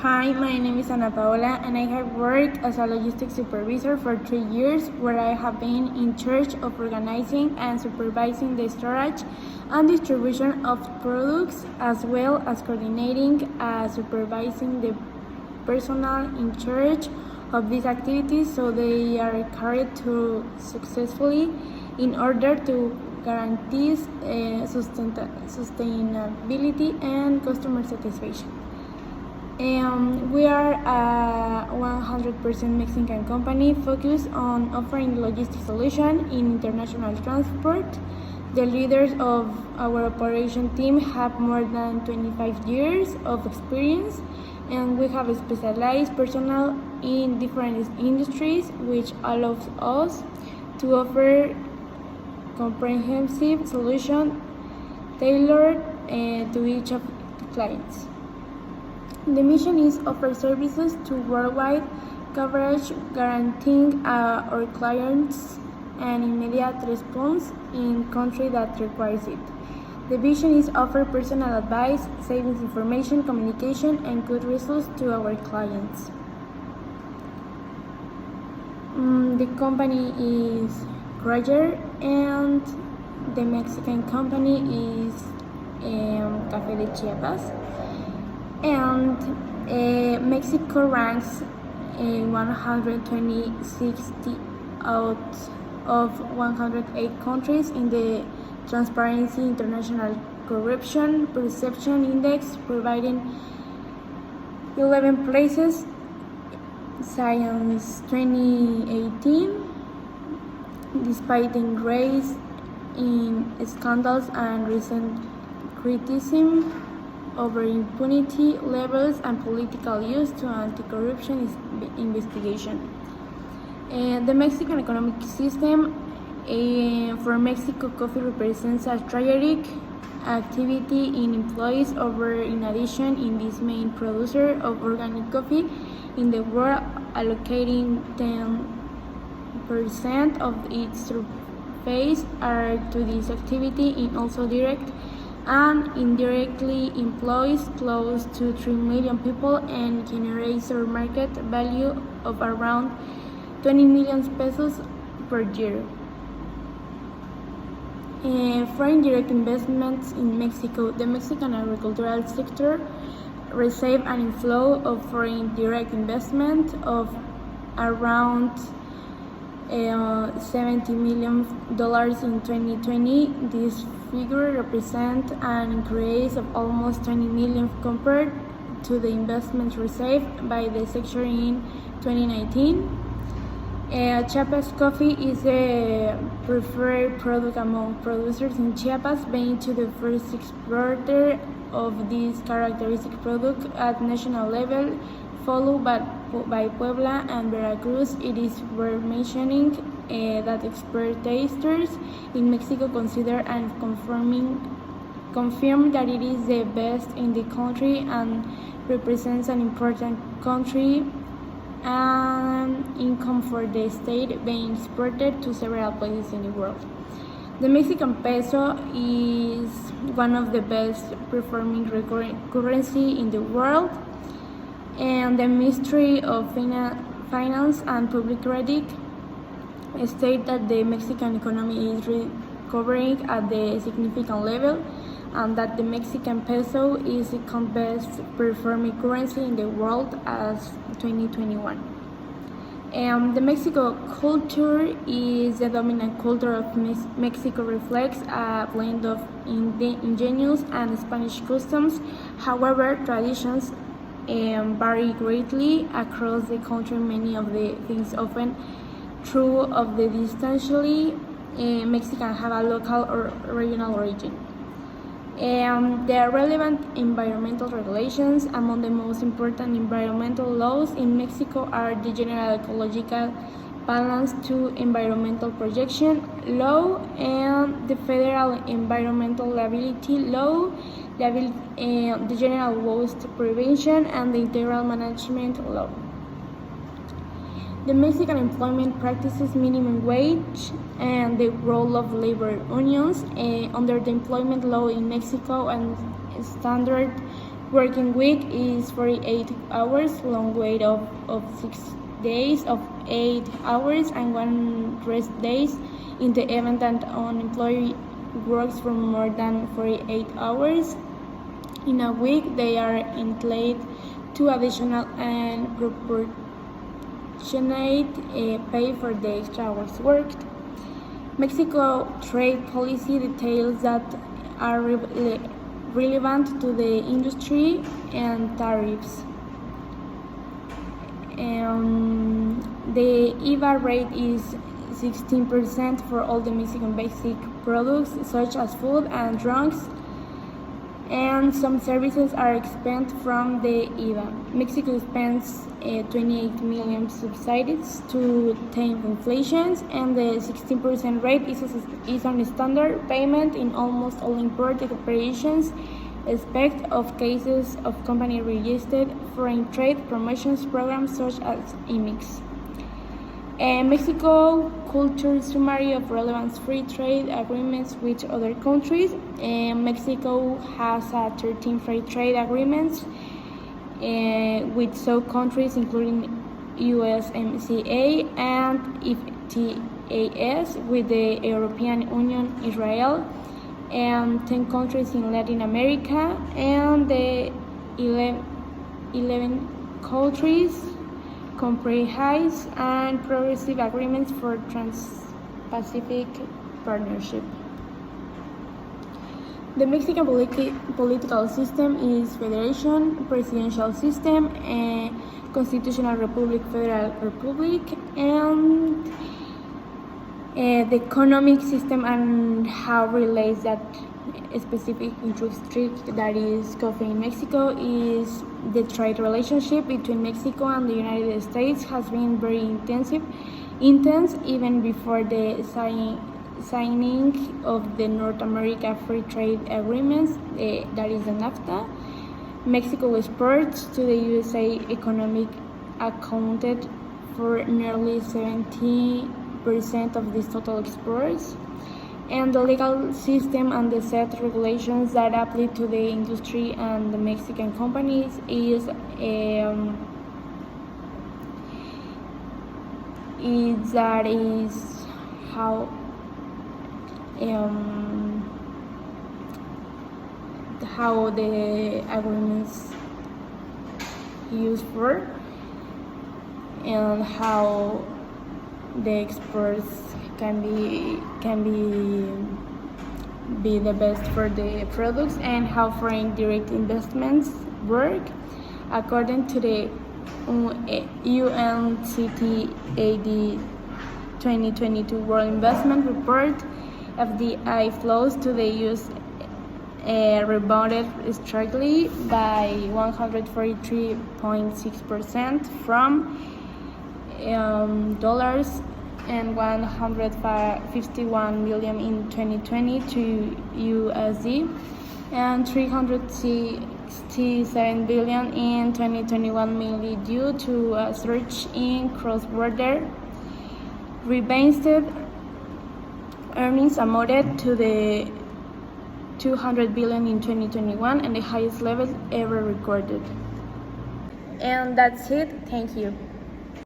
Hi, my name is Ana Paola, and I have worked as a logistics supervisor for 3 years, where I have been in charge of organizing and supervising the storage and distribution of products, as well as coordinating and supervising the personnel in charge of these activities so they are carried through successfully in order to guarantee sustainability and customer satisfaction. We are a 100% Mexican company focused on offering logistics solutions in international transport. The leaders of our operation team have more than 25 years of experience, and we have specialized personnel in different industries, which allows us to offer comprehensive solutions tailored to each of the clients. The mission is offer services to worldwide coverage, guaranteeing our clients an immediate response in country that requires it. The vision is offer personal advice, savings information, communication, and good results to our clients. The company is Roger, and the Mexican company is Café de Chiapas. And Mexico ranks 160 out of 108 countries in the Transparency International Corruption Perception Index, providing 11 places since 2018, despite the increase in scandals and recent criticism over impunity levels and political use to anti-corruption investigation. The Mexican economic system for Mexico coffee represents a strategic activity in employees in addition in this main producer of organic coffee in the world, allocating 10% of its surface are to this activity, in also direct and indirectly employs close to 3 million people and generates a market value of around 20 million pesos per year. Foreign direct investments in Mexico. The Mexican agricultural sector received an inflow of foreign direct investment of around $70 million in 2020. This figure represents an increase of almost 20 million compared to the investments received by the sector in 2019. Chiapas coffee is the preferred product among producers in Chiapas, being to the first exporter of this characteristic product at national level, followed by Puebla and Veracruz. It is worth mentioning that expert tasters in Mexico consider and confirm that it is the best in the country and represents an important country and income for the state, being exported to several places in the world. The Mexican peso is one of the best performing currency in the world, and the Ministry of Finance and Public Credit state that the Mexican economy is recovering at a significant level, and that the Mexican peso is the best performing currency in the world as 2021. The Mexico culture is the dominant culture of Mexico, reflects a blend of indigenous and Spanish customs. However, traditions vary greatly across the country. Many of the things often true of the distinctly Mexican have a local or regional origin. The relevant environmental regulations. Among the most important environmental laws in Mexico are the General Ecological Balance to Environmental Protection Law and the Federal Environmental Liability Law, the General Waste Prevention, and the Integral Management Law. The Mexican employment practices, minimum wage, and the role of labor unions under the employment law in Mexico and standard Working week is 48 hours, long week of 6 days of 8 hours, and 1 rest days in the event that an employee works for more than 48 hours. In a week, they are entitled to additional and proportionate pay for the extra hours worked. Mexico trade policy details that are relevant to the industry and tariffs. The IVA rate is 16% for all the Mexican basic products such as food and drinks, and some services are exempt from the IVA. Mexico spends 28 million subsidies to tame inflation, and the 16% rate is a standard payment in almost all imported operations, except of cases of company-registered foreign trade promotions programs such as IMIX. Mexico culture summary of relevant free trade agreements with other countries. Mexico has 13 free trade agreements with some countries including USMCA and FTAs with the European Union, Israel, and 10 countries in Latin America, and the 11 countries comprehensive and progressive agreements for Trans-Pacific Partnership. The Mexican political system is federation, presidential system, constitutional republic, federal republic, and the economic system and how relates that specific industry that is coffee in Mexico is the trade relationship between Mexico and the United States has been very intense even before the signing of the North America Free Trade Agreements, that is the NAFTA. Mexico exports to the USA economic accounted for nearly 70% of these total exports, and the legal system and the set regulations that apply to the industry and the Mexican companies is how the agreements used for, and how the exports can be the best for the products, and how foreign direct investments work according to the UNCTAD 2022 World Investment Report. FDI flows to the U.S. Rebounded strongly by 143.6% from dollars and 151 million in 2020 to USD, and 367 billion in 2021, mainly due to a surge in cross-border rebased earnings amounted to the 200 billion in 2021, and the highest level ever recorded. And that's it. Thank you.